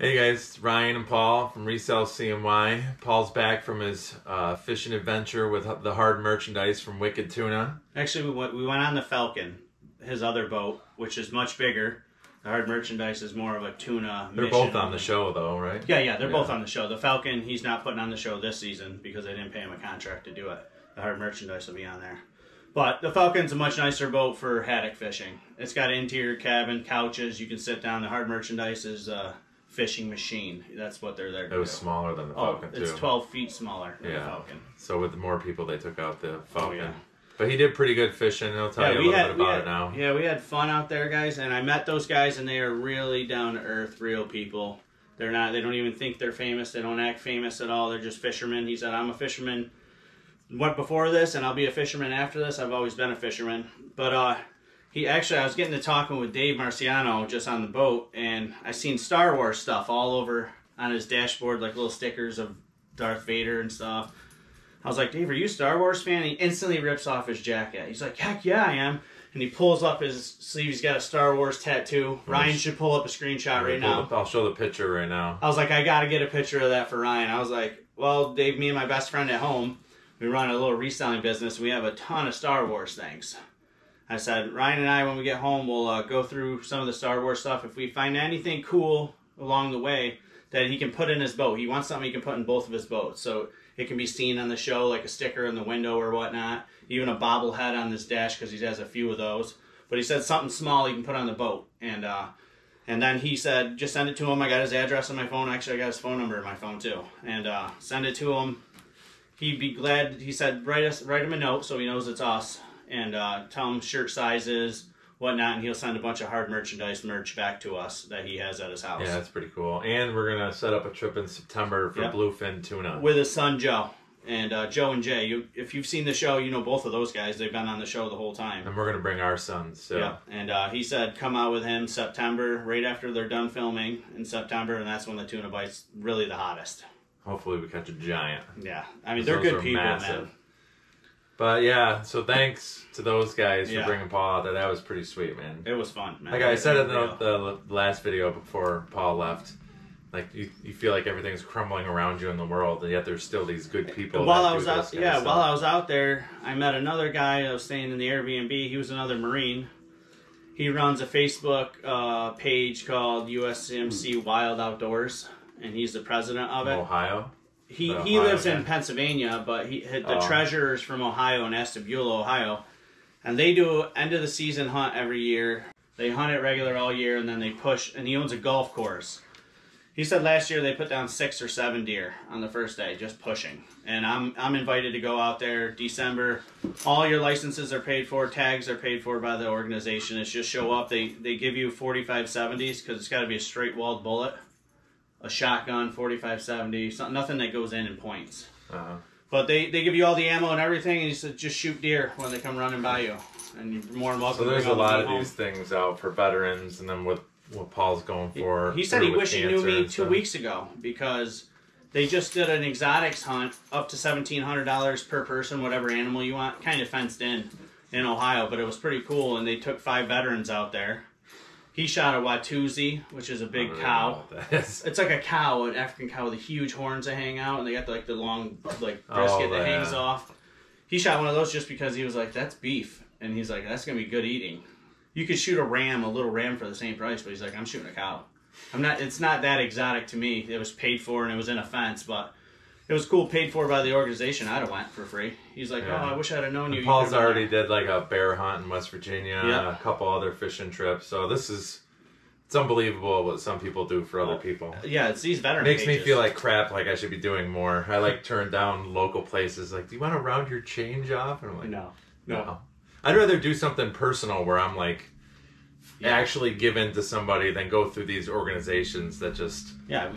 Hey guys, Ryan and Paul from Resell CMY. Paul's back from his fishing adventure with the hard merchandise from Wicked Tuna. Actually, we went on the Falcon, his other boat, which is much bigger. The hard merchandise is more of a tuna They're mission. both on the show though, right? Yeah, they're both on the show. The Falcon, he's not putting on the show this season because they didn't pay him a contract to do it. The hard merchandise will be on there. But the Falcon's a much nicer boat for haddock fishing. It's got an interior cabin, couches, you can sit down. The hard merchandise is fishing machine. That's what they're there to do. It was smaller than the Falcon too. It's 12 feet smaller than the Falcon. So with more people, they took out the Falcon. Oh, yeah. But he did pretty good fishing. He'll tell you a little bit about it now. Yeah, we had fun out there, guys, and I met those guys, and they are really down to earth, real people. They don't even think they're famous. They don't act famous at all. They're just fishermen. He said, "I'm a fisherman. What before this, and I'll be a fisherman after this. I've always been a fisherman." But I was getting to talking with Dave Marciano just on the boat, and I seen Star Wars stuff all over on his dashboard, like little stickers of Darth Vader and stuff. I was like, "Dave, are you a Star Wars fan?" And he instantly rips off his jacket. He's like, "Heck yeah, I am." And he pulls up his sleeve. He's got a Star Wars tattoo. Ryan should pull up a screenshot right now. I'll show the picture right now. I was like, I got to get a picture of that for Ryan. I was like, well, Dave, me and my best friend at home, we run a little reselling business. We have a ton of Star Wars things. I said, Ryan and I, when we get home, we'll go through some of the Star Wars stuff. If we find anything cool along the way that he can put in his boat, he wants something he can put in both of his boats. So it can be seen on the show, like a sticker in the window or whatnot. Even a bobblehead on this dash, because he has a few of those. But he said something small he can put on the boat. And then he said, just send it to him. I got his address on my phone. Actually, I got his phone number in my phone too. And send it to him. He'd be glad. He said, write him a note so he knows it's us. And tell him shirt sizes, whatnot, and he'll send a bunch of hard merch back to us that he has at his house. Yeah, that's pretty cool. And we're going to set up a trip in September for bluefin tuna. With his son, Joe. And Joe and Jay, if you've seen the show, you know both of those guys. They've been on the show the whole time. And we're going to bring our sons. So. Yeah, and he said come out with him September, right after they're done filming in September, and that's when the tuna bite's really the hottest. Hopefully we catch a giant. Yeah, I mean, they're good people, massive. man. But yeah, so thanks to those guys for bringing Paul out there. That was pretty sweet, man. It was fun, man. Like I said in the last video before Paul left, like you feel like everything's crumbling around you in the world, and yet there's still these good people. While I was out there, I met another guy that was staying in the Airbnb. He was another Marine. He runs a Facebook page called USMC Wild Outdoors, and he's the president of it. Ohio. He lives in Pennsylvania, but the treasurer's from Ohio, in Ashtabula, Ohio. And they do end of the season hunt every year. They hunt it regular all year, and then they push, and he owns a golf course. He said last year they put down 6 or 7 deer on the first day, just pushing. And I'm invited to go out there December. All your licenses are paid for, tags are paid for by the organization. It's just show up. They give you 45-70s because it's got to be a straight walled bullet. A shotgun, 45-70, nothing that goes in points. But they give you all the ammo and everything, and he said just shoot deer when they come running by you, and you're more than welcome. So there's a lot of these things out for veterans, and then with what Paul's going for. He said he wished he knew me 2 weeks ago because they just did an exotics hunt up to $1,700 per person, whatever animal you want, kind of fenced in Ohio, but it was pretty cool, and they took 5 veterans out there. He shot a Watusi, which is a big cow. It's like a cow, an African cow with the huge horns that hang out, and they got like the long brisket that hangs off. He shot one of those just because he was like, that's beef. And he's like, that's going to be good eating. You could shoot a little ram for the same price, but he's like, I'm shooting a cow. It's not that exotic to me. It was paid for and it was in a fence, but it was cool, paid for by the organization. I'd have went for free. He's like, oh, I wish I'd have known you. Paul's already did like a bear hunt in West Virginia, and a couple other fishing trips. So it's unbelievable what some people do for other people. Yeah, it's these veteran Makes me feel like crap, like I should be doing more. I like turn down local places. Like, do you want to round your change off? And I'm like, no. I'd rather do something personal where I'm like actually given to somebody than go through these organizations that just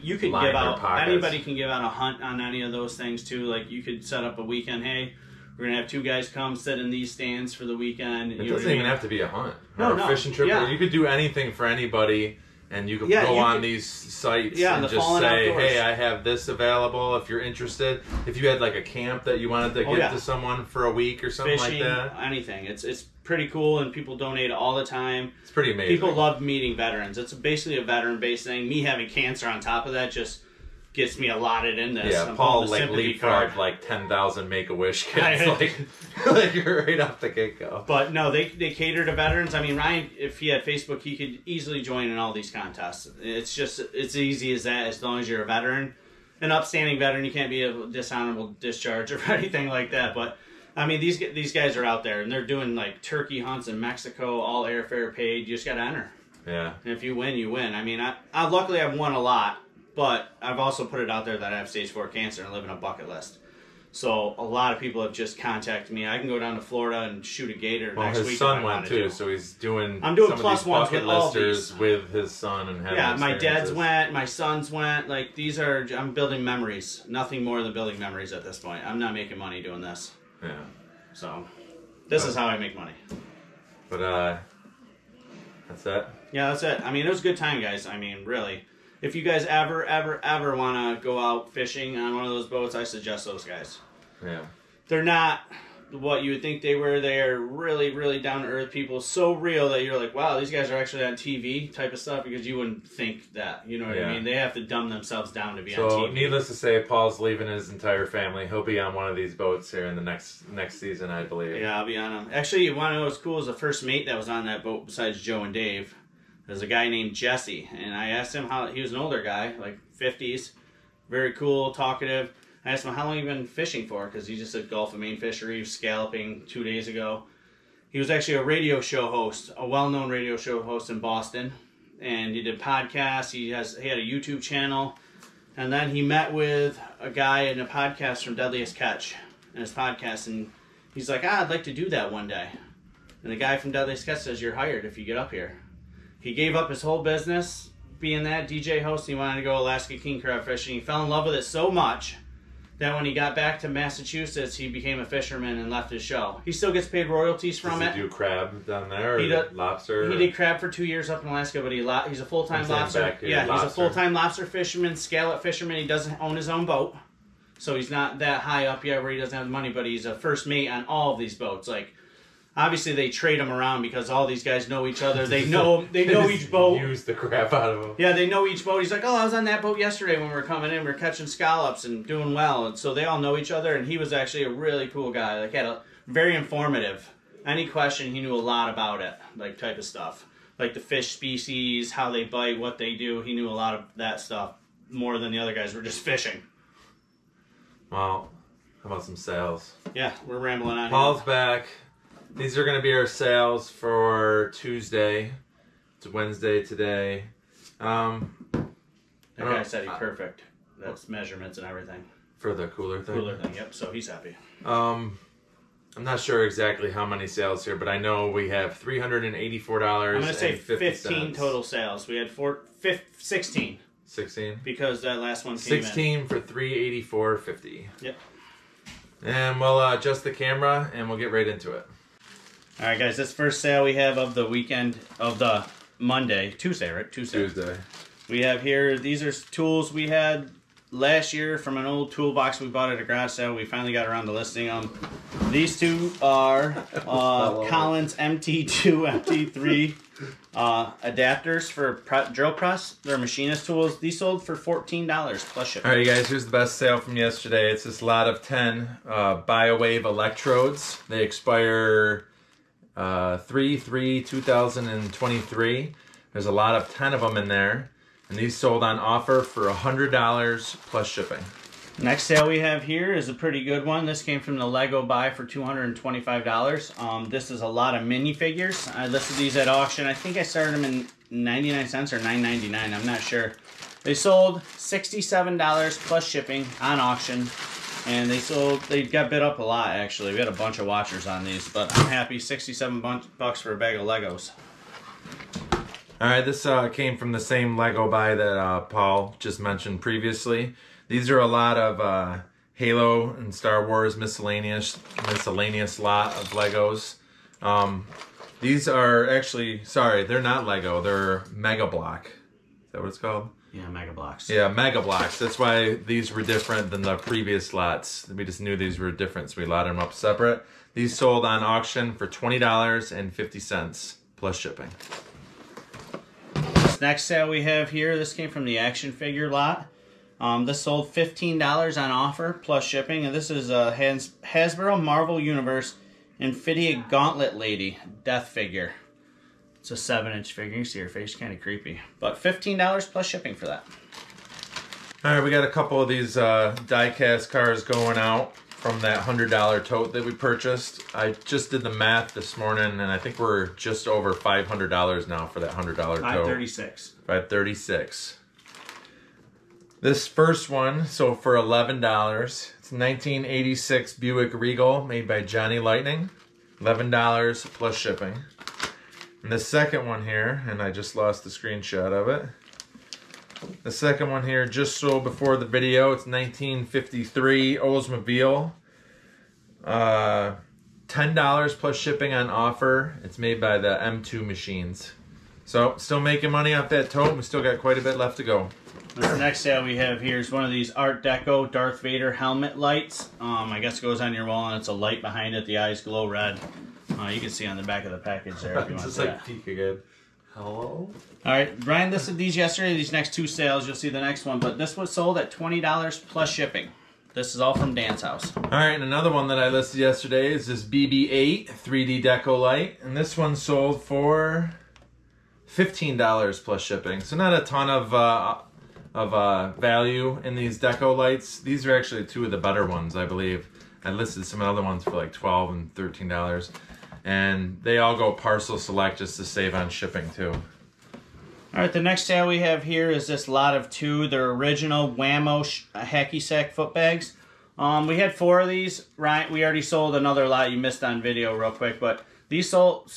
you could give out. Anybody can give out a hunt on any of those things too. Like you could set up a weekend. Hey, we're gonna have 2 guys come sit in these stands for the weekend. It doesn't even have to be a hunt or a fishing trip. You could do anything for anybody. And you can go on these sites and just say, hey, I have this available if you're interested. If you had like a camp that you wanted to get to someone for a week or something fishing, like that. Anything. It's pretty cool, and people donate all the time. It's pretty amazing. People love meeting veterans. It's basically a veteran-based thing. Me having cancer on top of that just gets me allotted in this. Yeah, Paul like leapfrogged like 10,000 Make-A-Wish kids like right off the get-go. But no, they cater to veterans. I mean, Ryan, if he had Facebook, he could easily join in all these contests. It's easy as that, as long as you're a veteran. An upstanding veteran, you can't be a dishonorable discharge or anything like that. But I mean, these guys are out there, and they're doing like turkey hunts in Mexico, all airfare paid. You just got to enter. Yeah. And if you win, you win. I mean, I luckily I've won a lot. But I've also put it out there that I have stage 4 cancer and live in a bucket list. So a lot of people have just contacted me. I can go down to Florida and shoot a gator next week. His son went too, so he's doing. I'm doing some plus of these ones bucket with all listers these. with his son and having my dad's went, my son's went. Like these are, I'm building memories. Nothing more than building memories at this point. I'm not making money doing this. Yeah. So this is how I make money. But that's it. Yeah, that's it. I mean, it was a good time, guys. I mean, really. If you guys ever want to go out fishing on one of those boats, I suggest those guys. Yeah. They're not what you would think they were. They are really, really down-to-earth people. So real that you're like, wow, these guys are actually on TV type of stuff, because you wouldn't think that. You know what I mean? They have to dumb themselves down to be on TV. So, needless to say, Paul's leaving his entire family. He'll be on one of these boats here in the next season, I believe. Yeah, I'll be on them. Actually, you want to know what's cool is the first mate that was on that boat besides Joe and Dave. There's a guy named Jesse, and I asked him how, he was an older guy, like 50s, very cool, talkative. I asked him how long he been fishing for, because he just said Gulf of Maine fishery, he was scalloping 2 days ago. He was actually a radio show host, a well-known radio show host in Boston, and he did podcasts. He had a YouTube channel, and then he met with a guy in a podcast from Deadliest Catch in his podcast, and he's like, I'd like to do that one day. And the guy from Deadliest Catch says, you're hired if you get up here. He gave up his whole business, being that DJ host. He wanted to go Alaska king crab fishing. He fell in love with it so much that when he got back to Massachusetts, he became a fisherman and left his show. He still gets paid royalties from it. Does he do crab down there, or lobster? He did crab for 2 years up in Alaska, but he's a full-time lobster. Yeah, he's a full-time lobster fisherman, scallop fisherman. He doesn't own his own boat, so he's not that high up yet where he doesn't have the money, but he's a first mate on all of these boats. Like, obviously, they trade them around because all these guys know each other. They know each boat. Use the crap out of them. Yeah, they know each boat. He's like, oh, I was on that boat yesterday when we were coming in. We were catching scallops and doing well. And so they all know each other. And he was actually a really cool guy. Like, had a very informative. Any question, he knew a lot about it, like type of stuff. Like the fish species, how they bite, what they do. He knew a lot of that stuff more than the other guys were just fishing. Well, how about some sales? Yeah, we're rambling on. Paul's back. These are going to be our sales for Tuesday. It's Wednesday today. That guy said he's perfect. That's measurements and everything. For the cooler thing? Cooler thing, yep. So he's happy. I'm not sure exactly how many sales here, but I know we have $384. I'm going to say 15 total sales. We had 16. 16? Because that last one came 16 for $384.50. Yep. And we'll adjust the camera and we'll get right into it. All right, guys, this first sale we have of the weekend, of the Tuesday, right? Tuesday. We have here, these are tools we had last year from an old toolbox we bought at a garage sale. We finally got around to listing them. These two are Collins MT2, MT3 adapters for drill press. They're machinist tools. These sold for $14 plus shipping. All right, guys, here's the best sale from yesterday. It's this lot of 10 BioWave electrodes. They expire 3/3/2023. There's a lot of 10 of them in there, and these sold on offer for $100 plus shipping. Next sale we have here is a pretty good one. This came from the Lego buy for $225. This is a lot of minifigures. I listed these at auction. I think I started them in 99 cents or $9.99. I'm not sure. They sold $67 plus shipping on auction. And they got bid up a lot, actually. We had a bunch of watchers on these, but I'm happy. 67 bucks for a bag of Legos. All right, this came from the same Lego buy that Paul just mentioned previously. These are a lot of Halo and Star Wars miscellaneous lot of Legos. These are actually, sorry, they're not Lego. They're Mega Block. Is that what it's called? Yeah, Mega Blocks. Yeah, Mega Blocks. That's why these were different than the previous lots. We just knew these were different, so we lotted them up separate. These sold on auction for $20.50 plus shipping. This next sale we have here, this came from the action figure lot. This sold $15 on offer plus shipping, and this is a Hasbro Marvel Universe Infinity Gauntlet Lady Death figure. It's a 7-inch figure. You see her face, kind of creepy. But $15 plus shipping for that. All right, we got a couple of these die-cast cars going out from that $100 tote that we purchased. I just did the math this morning, and I think we're just over $500 now for that $100 tote. $536. $536. This first one sold for $11. It's a 1986 Buick Regal made by Johnny Lightning. $11 plus shipping. And the second one here, and I just lost the screenshot of it. The second one here just sold before the video. It's 1953 Oldsmobile. $10 plus shipping on offer. It's made by the M2 Machines. So, still making money off that tote. We still got quite a bit left to go. The next sale we have here is one of these Art Deco Darth Vader helmet lights. I guess it goes on your wall and it's a light behind it. The eyes glow red. You can see on the back of the package there if you want to see that. Peek again. Hello? Alright, Brian listed these yesterday, these next two sales. You'll see the next one. But this was sold at $20 plus shipping. This is all from Dan's house. Alright, and another one that I listed yesterday is this BB-8 3D Deco Light. And this one sold for $15 plus shipping. So not a ton of value in these Deco lights. These are actually two of the better ones, I believe. I listed some other ones for like $12 and $13. And they all go parcel select just to save on shipping too. Alright, the next sale we have here is this lot of two. They're original Whammo Hacky Sack foot bags. We had 4 of these. Right, we already sold another lot you missed on video real quick, but these sold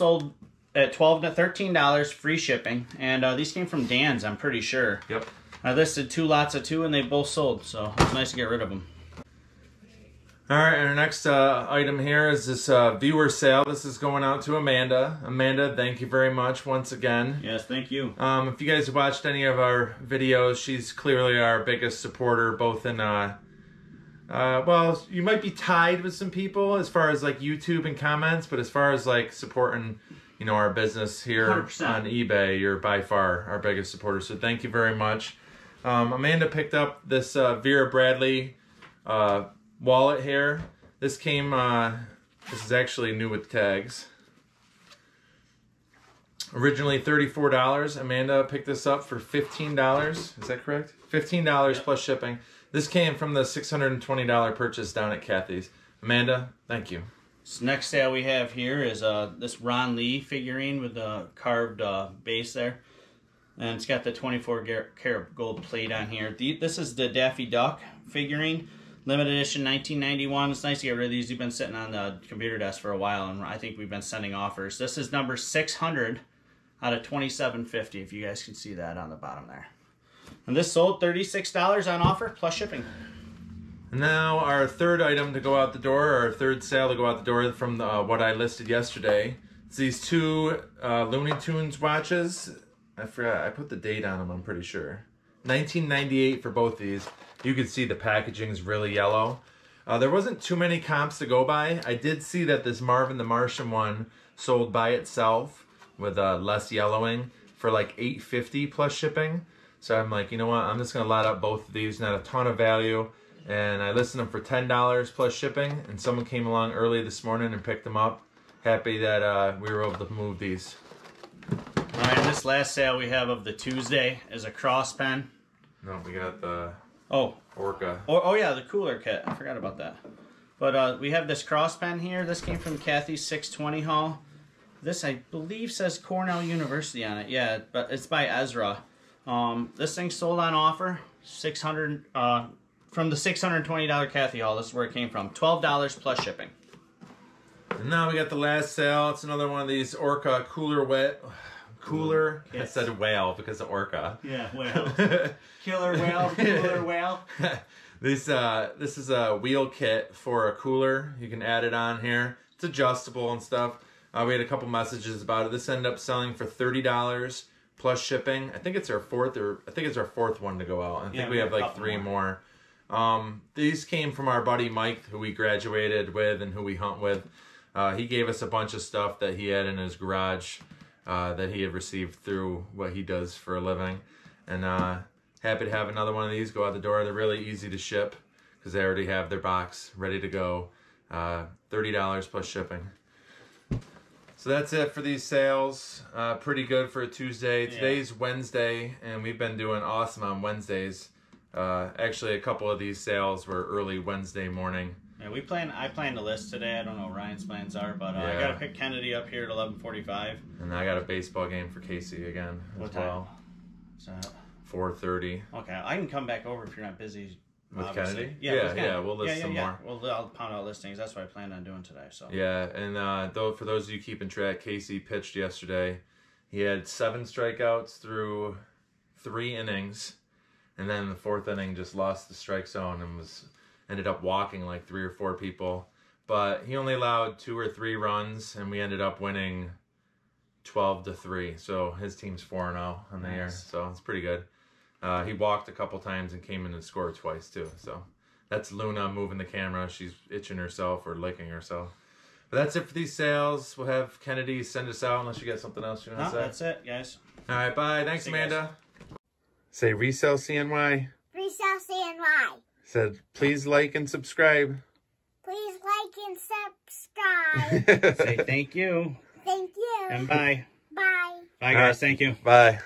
at $12 to $13 free shipping. And these came from Dan's, I'm pretty sure. Yep. I listed 2 lots of 2 and they both sold, so it's nice to get rid of them. Alright, and our next item here is this viewer sale. This is going out to Amanda. Amanda, thank you very much once again. Yes, thank you. If you guys have watched any of our videos, she's clearly our biggest supporter, both in, well, you might be tied with some people as far as like YouTube and comments, but as far as like supporting, you know, our business here 100%. On eBay, you're by far our biggest supporter, so thank you very much. Amanda picked up this Vera Bradley wallet here. This came, this is actually new with tags. Originally $34. Amanda picked this up for $15. Is that correct? $15 yep. Plus shipping. This came from the $620 purchase down at Kathy's. Amanda, thank you. This next sale we have here is this Ron Lee figurine with the carved base there. And it's got the 24-karat gold plate on here. This is the Daffy Duck figurine. Limited edition 1991. It's nice to get rid of these. You've been sitting on the computer desk for a while, and I think we've been sending offers. This is number 600 out of 2750, if you guys can see that on the bottom there. And this sold $36 on offer, plus shipping. Now our third item to go out the door, or our third sale to go out the door from what I listed yesterday. It's these 2 Looney Tunes watches. I forgot, I put the date on them, I'm pretty sure. 1998 for both these. You can see the packaging's really yellow. There wasn't too many comps to go by. I did see that this Marvin the Martian one sold by itself with less yellowing for like $8.50 plus shipping. So I'm like, you know what? I'm just gonna lot up both of these. Not a ton of value, and I listed them for $10 plus shipping. And someone came along early this morning and picked them up. Happy that we were able to move these. All right, this last sale we have of the Tuesday is a cross pen. No, we got the Orca. Oh yeah, the cooler kit. I forgot about that. But we have this cross pen here. This came from Kathy's 620 haul. This, I believe, says Cornell University on it. Yeah, but it's by Ezra. This thing sold on offer, $600 from the $620 Kathy haul. This is where it came from. $12 plus shipping. And now we got the last sale. It's another one of these Orca cooler. I said whale because of Orca. Yeah, whale. Killer whale, cooler whale. This is a wheel kit for a cooler. You can add it on here. It's adjustable and stuff. We had a couple messages about it. This ended up selling for $30 plus shipping. I think it's our fourth one to go out. I think we have like 3 more. These came from our buddy Mike, who we graduated with and who we hunt with. He gave us a bunch of stuff that he had in his garage that he had received through what he does for a living. And happy to have another one of these go out the door. They're really easy to ship because they already have their box ready to go. $30 plus shipping. So that's it for these sales. Pretty good for a Tuesday. Today's Wednesday, and we've been doing awesome on Wednesdays. Actually, a couple of these sales were early Wednesday morning. Yeah, I planned a list today. I don't know what Ryan's plans are, but I got to pick Kennedy up here at 11:45. And I got a baseball game for Casey again as well. What's that? 4:30. Okay, I can come back over if you're not busy. With obviously. Kennedy? Yeah, we'll list some more. Well, I'll pound out listings. That's what I planned on doing today. So. Yeah, and for those of you keeping track, Casey pitched yesterday. He had 7 strikeouts through 3 innings, and then the 4th inning just lost the strike zone and ended up walking like 3 or 4 people. But he only allowed 2 or 3 runs, and we ended up winning 12-3. So his team's 4-0 on the year, so it's pretty good. He walked a couple times and came in and scored twice too. So that's Luna moving the camera. She's itching herself or licking herself. But that's it for these sales. We'll have Kennedy send us out unless you got something else you want to say. That's it, guys. All right, bye. Thanks, Amanda. Say resell CNY. Resell CNY. Said please like and subscribe. Please like and subscribe. Say thank you. Thank you. And bye. Bye. Bye, guys. Thank you. Bye.